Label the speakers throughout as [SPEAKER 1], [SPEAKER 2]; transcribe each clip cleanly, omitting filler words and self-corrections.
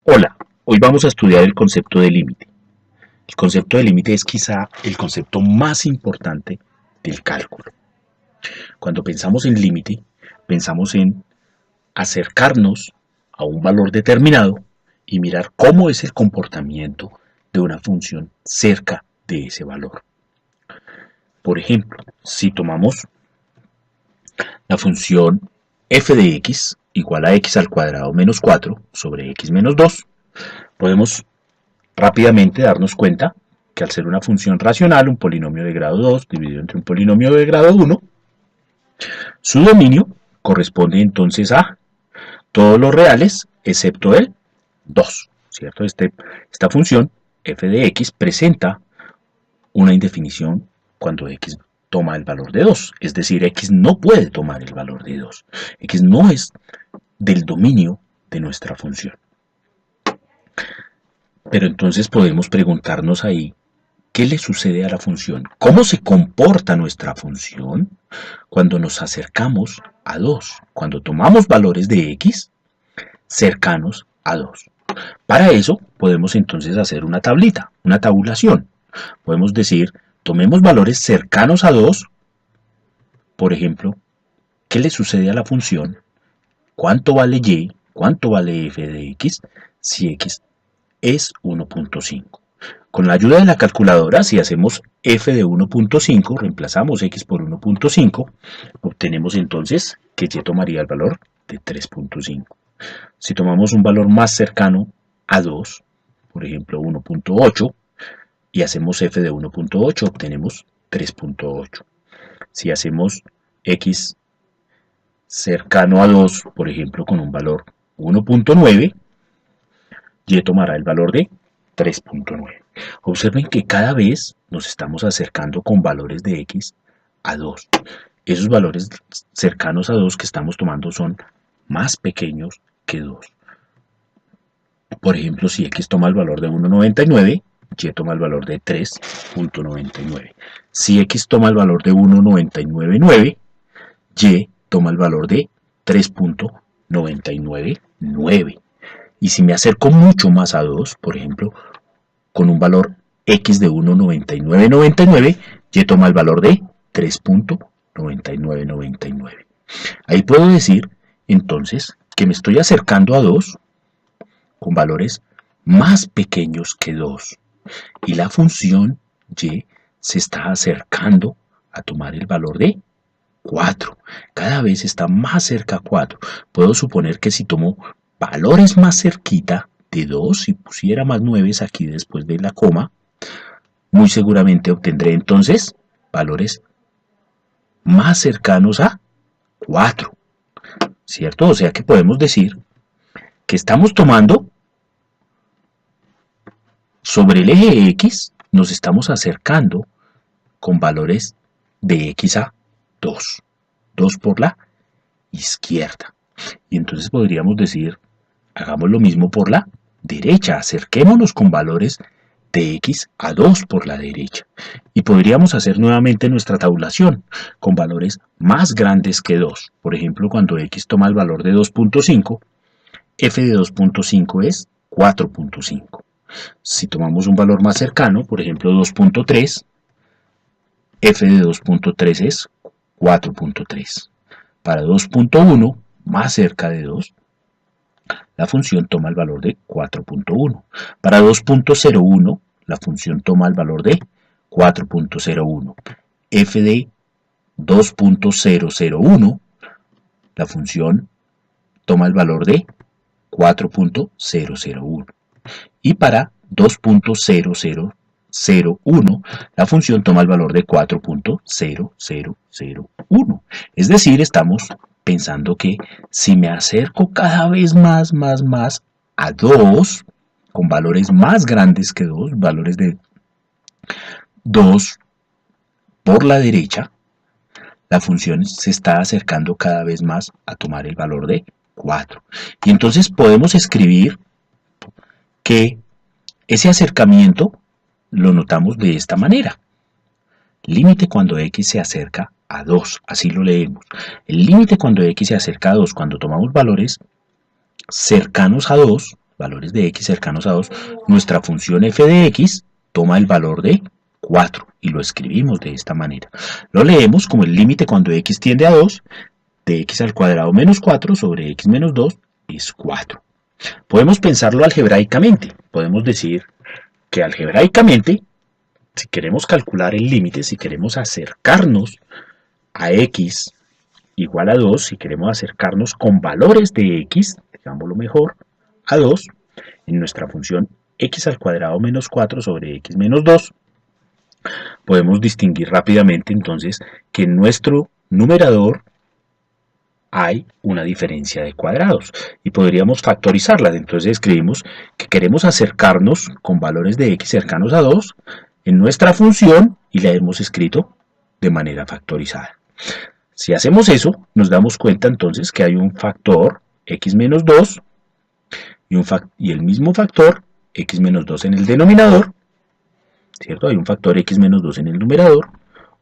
[SPEAKER 1] Hola, hoy vamos a estudiar el concepto de límite. El concepto de límite es quizá el concepto más importante del cálculo. Cuando pensamos en límite, pensamos en acercarnos a un valor determinado y mirar cómo es el comportamiento de una función cerca de ese valor. Por ejemplo, si tomamos la función f de x igual a x al cuadrado menos 4 sobre x menos 2, podemos rápidamente darnos cuenta que al ser una función racional, un polinomio de grado 2 dividido entre un polinomio de grado 1, su dominio corresponde entonces a todos los reales excepto el 2, ¿cierto? Esta función f de x presenta una indefinición cuando x toma el valor de 2, es decir, x no puede tomar el valor de 2, x no es del dominio de nuestra función. Pero entonces podemos preguntarnos ahí, ¿qué le sucede a la función? ¿Cómo se comporta nuestra función cuando nos acercamos a 2? Cuando tomamos valores de x cercanos a 2. Para eso podemos entonces hacer una tablita, una tabulación. Podemos decir, tomemos valores cercanos a 2, por ejemplo, ¿qué le sucede a la función? ¿Cuánto vale y? ¿Cuánto vale f de x? Si x es 1.5. Con la ayuda de la calculadora, si hacemos f de 1.5, reemplazamos x por 1.5, obtenemos entonces que y tomaría el valor de 3.5. Si tomamos un valor más cercano a 2, por ejemplo 1.8, y hacemos f de 1.8, obtenemos 3.8. Si hacemos x cercano a 2, por ejemplo con un valor 1.9, y tomará el valor de 3.9. Observen que cada vez nos estamos acercando con valores de x a 2. Esos valores cercanos a 2 que estamos tomando son más pequeños que 2. Por ejemplo, si x toma el valor de 1.99, y toma el valor de 3.99. Si x toma el valor de 1.999, y toma el valor de 3.999. Y si me acerco mucho más a 2, por ejemplo, con un valor x de 1.9999, y toma el valor de 3.9999. Ahí puedo decir, entonces, que me estoy acercando a 2 con valores más pequeños que 2. Y la función y se está acercando a tomar el valor de 4. Cada vez está más cerca a 4. Puedo suponer que si tomo valores más cerquita de 2, si pusiera más 9 aquí después de la coma, muy seguramente obtendré entonces valores más cercanos a 4, ¿cierto? O sea que podemos decir que estamos tomando sobre el eje X, nos estamos acercando con valores de X a 2, 2 por la izquierda. Y entonces podríamos decir, hagamos lo mismo por la derecha, acerquémonos con valores de x a 2 por la derecha. Y podríamos hacer nuevamente nuestra tabulación con valores más grandes que 2. Por ejemplo, cuando x toma el valor de 2.5, f de 2.5 es 4.5. Si tomamos un valor más cercano, por ejemplo 2.3, f de 2.3 es 4.3. Para 2.1, más cerca de 2, la función toma el valor de 4.1. Para 2.01, la función toma el valor de 4.01. f de 2.001, la función toma el valor de 4.001. Y para 2.0001, la función toma el valor de 4.0001. Es decir, estamos pensando que si me acerco cada vez más a 2, con valores más grandes que 2, valores de 2 por la derecha, la función se está acercando cada vez más a tomar el valor de 4. Y entonces podemos escribir que ese acercamiento lo notamos de esta manera. Límite cuando x se acerca a 2, así lo leemos. El límite cuando x se acerca a 2, cuando tomamos valores cercanos a 2, valores de x cercanos a 2, nuestra función f de x toma el valor de 4 y lo escribimos de esta manera. Lo leemos como el límite cuando x tiende a 2 de x al cuadrado menos 4 sobre x menos 2 es 4. Podemos pensarlo algebraicamente. Podemos decir que algebraicamente, si queremos calcular el límite, si queremos acercarnos a x igual a 2, si queremos acercarnos con valores de x, digámoslo mejor, a 2, en nuestra función x al cuadrado menos 4 sobre x menos 2, podemos distinguir rápidamente entonces que en nuestro numerador hay una diferencia de cuadrados y podríamos factorizarla. Entonces escribimos que queremos acercarnos con valores de x cercanos a 2 en nuestra función y la hemos escrito de manera factorizada. Si hacemos eso, nos damos cuenta entonces que hay un factor x menos 2 y el mismo factor x menos 2 en el denominador, ¿cierto? Hay un factor x menos 2 en el numerador,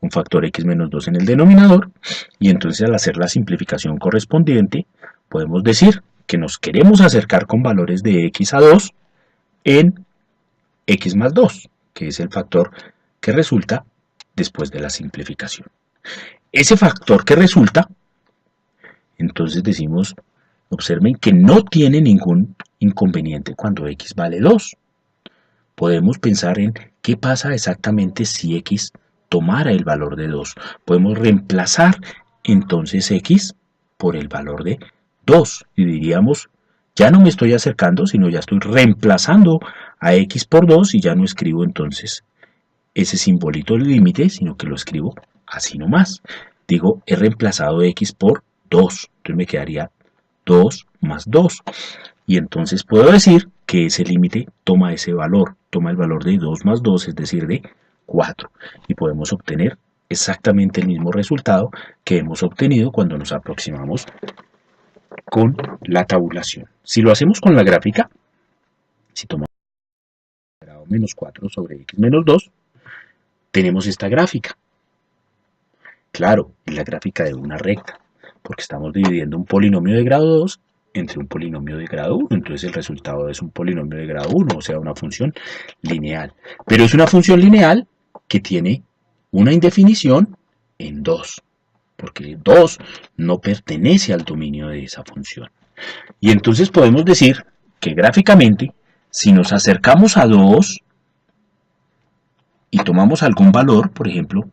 [SPEAKER 1] un factor x menos 2 en el denominador, y entonces al hacer la simplificación correspondiente, podemos decir que nos queremos acercar con valores de x a 2 en x más 2, que es el factor que resulta después de la simplificación. Ese factor que resulta, entonces decimos, observen que no tiene ningún inconveniente cuando x vale 2. Podemos pensar en qué pasa exactamente si x tomara el valor de 2. Podemos reemplazar entonces x por el valor de 2 y diríamos, ya no me estoy acercando, sino ya estoy reemplazando a x por 2 y ya no escribo entonces ese simbolito del límite, sino que lo escribo así nomás. Digo, he reemplazado x por 2, entonces me quedaría 2 más 2. Y entonces puedo decir que ese límite toma ese valor, toma el valor de 2 más 2, es decir, de 4. Y podemos obtener exactamente el mismo resultado que hemos obtenido cuando nos aproximamos con la tabulación. Si lo hacemos con la gráfica, si tomamos menos 4 sobre x menos 2, tenemos esta gráfica. Claro, es la gráfica de una recta, porque estamos dividiendo un polinomio de grado 2 entre un polinomio de grado 1, entonces el resultado es un polinomio de grado 1, o sea, una función lineal. Pero es una función lineal que tiene una indefinición en 2, porque 2 no pertenece al dominio de esa función. Y entonces podemos decir que gráficamente, si nos acercamos a 2 y tomamos algún valor, por ejemplo,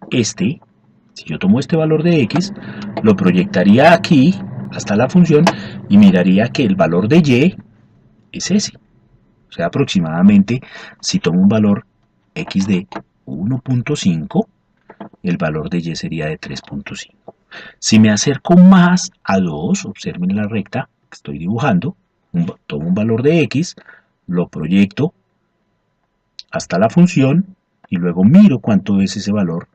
[SPEAKER 1] si yo tomo este valor de x, lo proyectaría aquí hasta la función y miraría que el valor de y es ese. O sea, aproximadamente, si tomo un valor x de 1.5, el valor de y sería de 3.5. Si me acerco más a 2, observen la recta que estoy dibujando, tomo un valor de x, lo proyecto hasta la función y luego miro cuánto es ese valor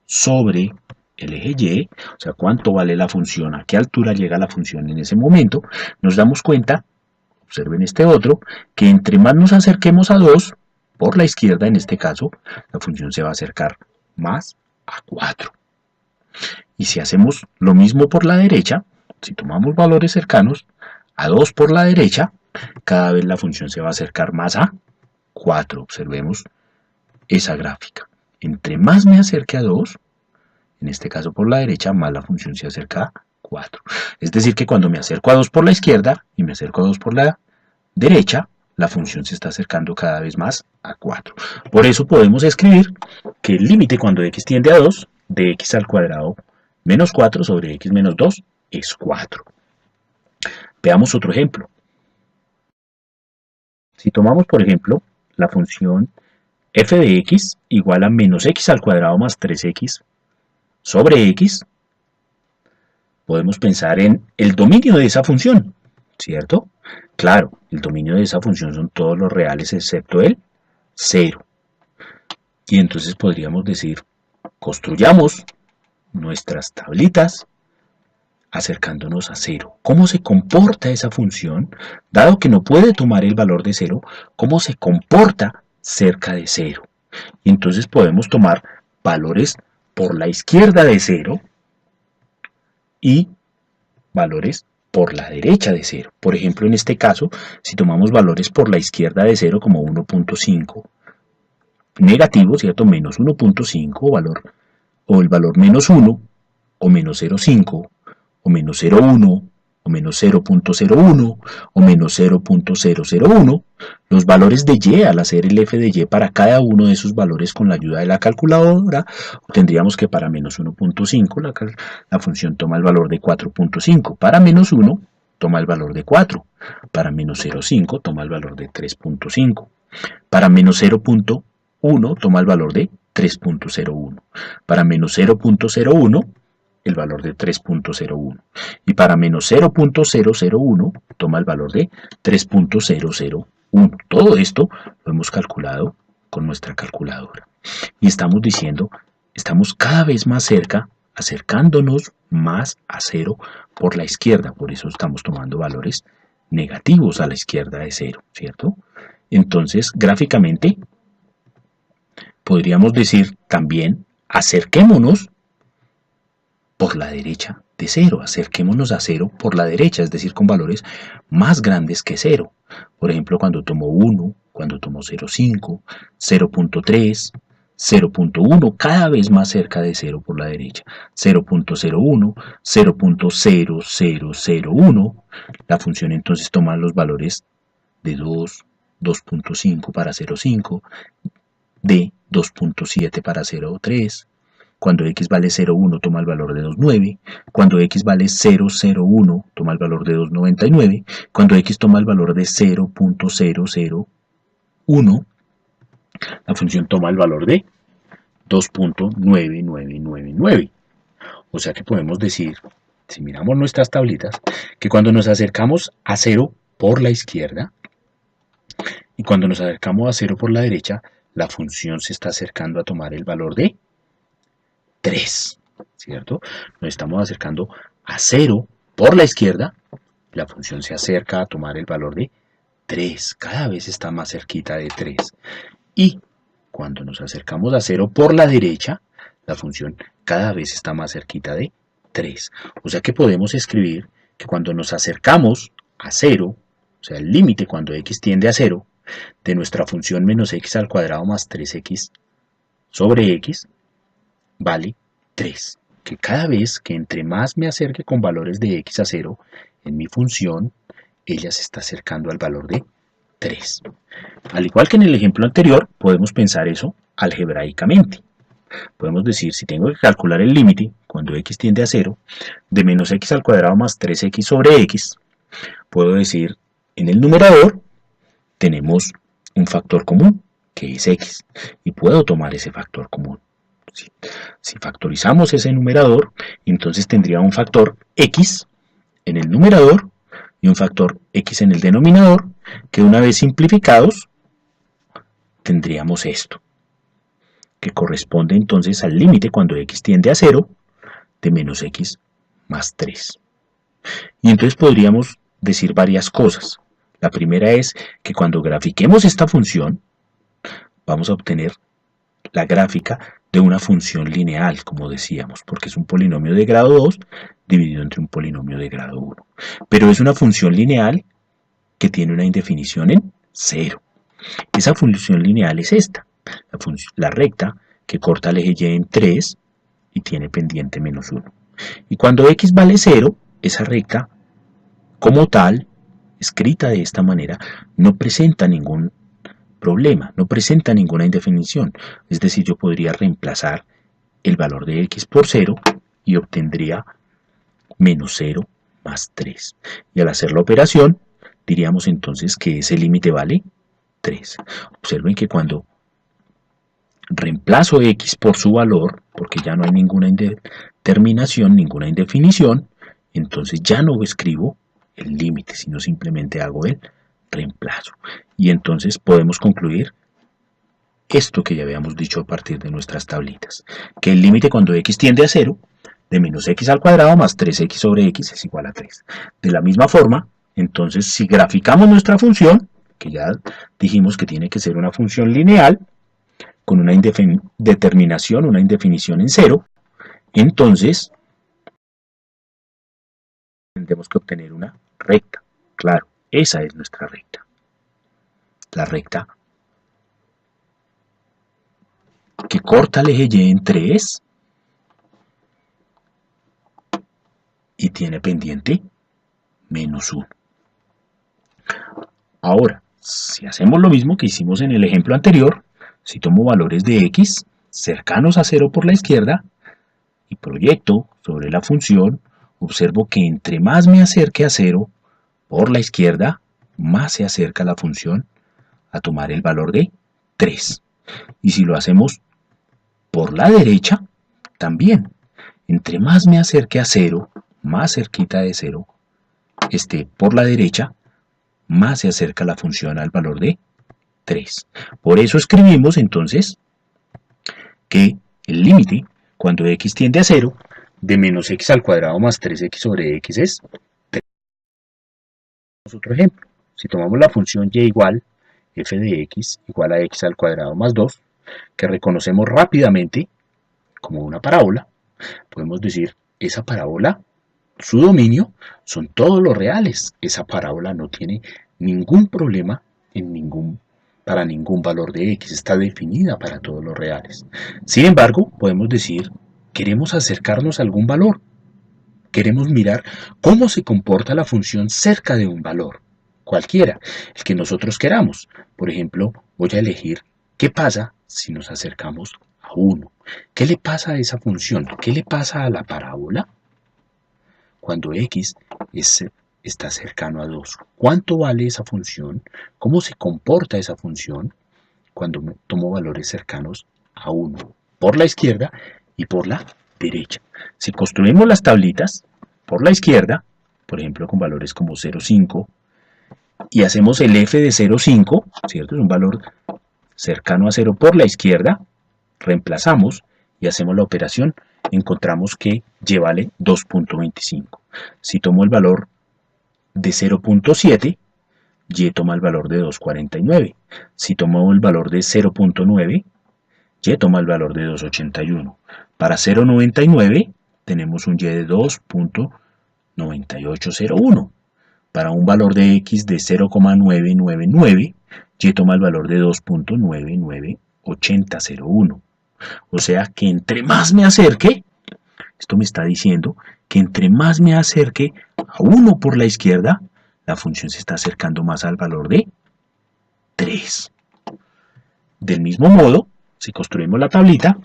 [SPEAKER 1] sobre el eje y, o sea, cuánto vale la función, a qué altura llega la función en ese momento, nos damos cuenta, observen este otro, que entre más nos acerquemos a 2, por la izquierda en este caso, la función se va a acercar más a 4. Y si hacemos lo mismo por la derecha, si tomamos valores cercanos a 2 por la derecha, cada vez la función se va a acercar más a 4. Observemos esa gráfica. Entre más me acerque a 2, en este caso por la derecha, más la función se acerca a 4. Es decir que cuando me acerco a 2 por la izquierda y me acerco a 2 por la derecha, la función se está acercando cada vez más a 4. Por eso podemos escribir que el límite cuando x tiende a 2 de x al cuadrado menos 4 sobre x menos 2 es 4. Veamos otro ejemplo. Si tomamos, por ejemplo, la función f de x igual a menos x al cuadrado más 3x sobre x, podemos pensar en el dominio de esa función, ¿cierto? Claro, el dominio de esa función son todos los reales excepto el 0. Y entonces podríamos decir, construyamos nuestras tablitas acercándonos a 0. ¿Cómo se comporta esa función? Dado que no puede tomar el valor de 0, ¿cómo se comporta cerca de 0? Y entonces podemos tomar valores por la izquierda de 0 y valores por la derecha de 0. Por ejemplo, en este caso, si tomamos valores por la izquierda de 0 como 1.5 negativo, ¿cierto? Menos 1.5 o el valor menos 1 o menos 0.5 o menos 0.1 o menos 0.01 o menos 0.001, los valores de y al hacer el f de y para cada uno de esos valores con la ayuda de la calculadora, tendríamos que para menos 1.5 la función toma el valor de 4.5, para menos 1 toma el valor de 4, para menos 0.5 toma el valor de 3.5, para menos 0.1 toma el valor de 3.01, para menos 0.01 el valor de 3.01 y para menos 0.001 toma el valor de 3.001. Todo esto lo hemos calculado con nuestra calculadora y estamos diciendo, estamos cada vez más cerca, acercándonos más a 0 por la izquierda, por eso estamos tomando valores negativos a la izquierda de 0, ¿cierto? Entonces, gráficamente, podríamos decir también, acerquémonos por la derecha de 0, acerquémonos a 0 por la derecha, es decir, con valores más grandes que 0. Por ejemplo, cuando tomo 1, cuando tomo 0.5, 0.3, 0.1, cada vez más cerca de 0 por la derecha, 0.01, 0.0001, la función entonces toma los valores de 2, 2.5 para 0.5, de 2.7 para 0.3, cuando x vale 0,1 toma el valor de 2,9, cuando x vale 0,01 toma el valor de 2,99, cuando x toma el valor de 0.001, la función toma el valor de 2.9999. O sea que podemos decir, si miramos nuestras tablitas, que cuando nos acercamos a 0 por la izquierda y cuando nos acercamos a 0 por la derecha, la función se está acercando a tomar el valor de 3, ¿cierto? Nos estamos acercando a 0 por la izquierda, la función se acerca a tomar el valor de 3, cada vez está más cerquita de 3. Y cuando nos acercamos a 0 por la derecha, la función cada vez está más cerquita de 3. O sea que podemos escribir que cuando nos acercamos a 0, o sea, el límite cuando x tiende a 0, de nuestra función menos x al cuadrado más 3x sobre x, vale 3. Que cada vez que entre más me acerque con valores de x a 0 en mi función, ella se está acercando al valor de 3. Al igual que en el ejemplo anterior, podemos pensar eso algebraicamente. Podemos decir, si tengo que calcular el límite, cuando x tiende a 0, de menos x al cuadrado más 3x sobre x, puedo decir, en el numerador tenemos un factor común, que es x, y puedo tomar ese factor común. Si factorizamos ese numerador, entonces tendría un factor x en el numerador y un factor x en el denominador, que una vez simplificados, tendríamos esto, que corresponde entonces al límite cuando x tiende a 0 de menos x más 3. Y entonces podríamos decir varias cosas. La primera es que cuando grafiquemos esta función, vamos a obtener la gráfica de una función lineal, como decíamos, porque es un polinomio de grado 2 dividido entre un polinomio de grado 1. Pero es una función lineal que tiene una indefinición en 0. Esa función lineal es esta, la recta que corta el eje y en 3 y tiene pendiente menos 1. Y cuando x vale 0, esa recta, como tal, escrita de esta manera, no presenta ningún problema, no presenta ninguna indefinición. Es decir, yo podría reemplazar el valor de x por 0 y obtendría menos 0 más 3. Y al hacer la operación, diríamos entonces que ese límite vale 3. Observen que cuando reemplazo x por su valor, porque ya no hay ninguna indeterminación, ninguna indefinición, entonces ya no escribo el límite, sino simplemente hago el reemplazo. Y entonces podemos concluir esto que ya habíamos dicho a partir de nuestras tablitas, que el límite cuando x tiende a 0, de menos x al cuadrado más 3x sobre x es igual a 3. De la misma forma, entonces si graficamos nuestra función, que ya dijimos que tiene que ser una función lineal, con una determinación, una indefinición en 0, entonces tendremos que obtener una recta. Claro, esa es nuestra recta. La recta que corta el eje Y en 3 y tiene pendiente -1. Ahora, si hacemos lo mismo que hicimos en el ejemplo anterior, si tomo valores de x cercanos a 0 por la izquierda y proyecto sobre la función, observo que entre más me acerque a 0 por la izquierda, más se acerca la función a tomar el valor de 3. Y si lo hacemos por la derecha, también. Entre más me acerque a 0, más cerquita de 0, esté por la derecha, más se acerca la función al valor de 3. Por eso escribimos entonces que el límite, cuando x tiende a 0, de menos x al cuadrado más 3x sobre x es 3. Otro ejemplo, si tomamos la función y igual f de x igual a x al cuadrado más 2, que reconocemos rápidamente como una parábola, podemos decir, esa parábola, su dominio son todos los reales. Esa parábola no tiene ningún problema para ningún valor de x, está definida para todos los reales. Sin embargo, podemos decir, queremos acercarnos a algún valor. Queremos mirar cómo se comporta la función cerca de un valor, cualquiera, el que nosotros queramos. Por ejemplo, voy a elegir qué pasa si nos acercamos a 1. ¿Qué le pasa a esa función? ¿Qué le pasa a la parábola? Cuando x está cercano a 2. ¿Cuánto vale esa función? ¿Cómo se comporta esa función cuando tomo valores cercanos a 1? Por la izquierda y por la derecha. Si construimos las tablitas por la izquierda, por ejemplo con valores como 0,5, y hacemos el f de 0,5, ¿cierto? Es un valor cercano a 0 por la izquierda, reemplazamos y hacemos la operación, encontramos que y vale 2.25. Si tomo el valor de 0.7, y toma el valor de 2.49. Si tomo el valor de 0.9, y toma el valor de 2.81. Para 0.99 tenemos un y de 2.9801. Para un valor de x de 0,999, y toma el valor de 2.998001. O sea que entre más me acerque, esto me está diciendo que entre más me acerque a 1 por la izquierda, la función se está acercando más al valor de 3. Del mismo modo, si construimos la tablita,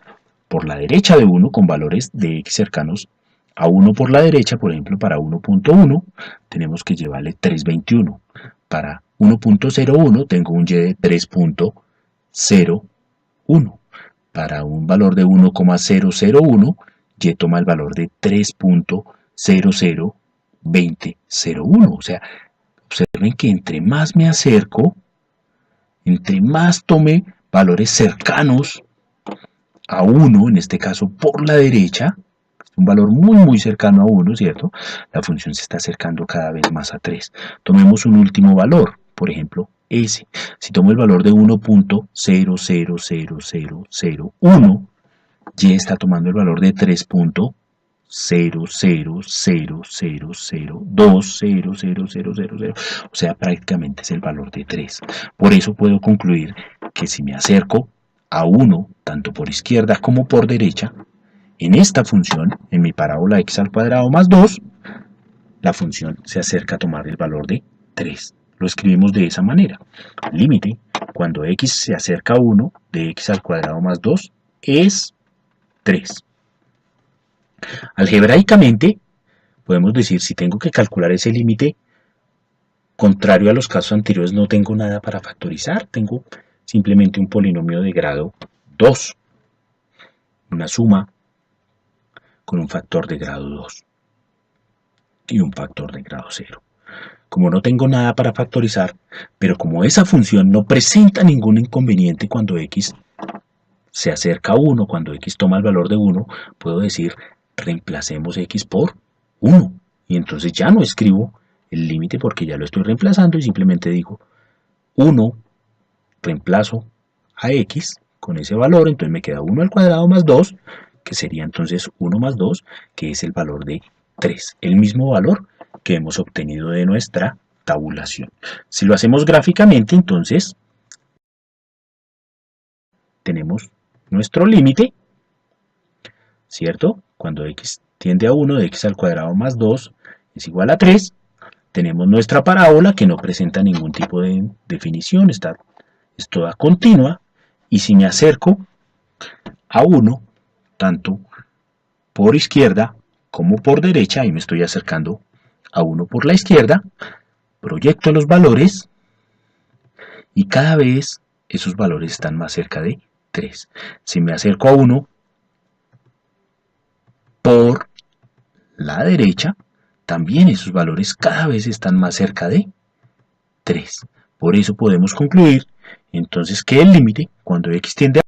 [SPEAKER 1] por la derecha de 1 con valores de x cercanos a 1 por la derecha, por ejemplo, para 1.1, tenemos que llevarle 3.21. Para 1.01 tengo un y de 3.01. Para un valor de 1,001, y toma el valor de 3.002001. O sea, observen que entre más me acerco, entre más tome valores cercanos a 1, en este caso por la derecha, un valor muy cercano a 1, ¿cierto? La función se está acercando cada vez más a 3. Tomemos un último valor, por ejemplo, S. Si tomo el valor de 1.000001, y está tomando el valor de 3.0000020000. O sea, prácticamente es el valor de 3. Por eso puedo concluir que si me acerco a 1, tanto por izquierda como por derecha, en esta función, en mi parábola x al cuadrado más 2, la función se acerca a tomar el valor de 3. Lo escribimos de esa manera. Límite, cuando x se acerca a 1 de x al cuadrado más 2, es 3. Algebraicamente, podemos decir, si tengo que calcular ese límite, contrario a los casos anteriores, no tengo nada para factorizar, tengo simplemente un polinomio de grado 2, una suma con un factor de grado 2 y un factor de grado 0. Como no tengo nada para factorizar, pero como esa función no presenta ningún inconveniente cuando x se acerca a 1, cuando x toma el valor de 1, puedo decir, reemplacemos x por 1. Y entonces ya no escribo el límite porque ya lo estoy reemplazando y simplemente digo 1, reemplazo a x con ese valor, entonces me queda 1 al cuadrado más 2, que sería entonces 1 más 2, que es el valor de 3. El mismo valor que hemos obtenido de nuestra tabulación. Si lo hacemos gráficamente, entonces tenemos nuestro límite, ¿cierto? Cuando x tiende a 1, de x al cuadrado más 2 es igual a 3. Tenemos nuestra parábola que no presenta ningún tipo de definición, es toda continua. Y si me acerco a 1, tanto por izquierda como por derecha, y me estoy acercando a 1 por la izquierda, proyecto los valores y cada vez esos valores están más cerca de 3. Si me acerco a 1 por la derecha, también esos valores cada vez están más cerca de 3. Por eso podemos concluir entonces que el límite, cuando x tiende a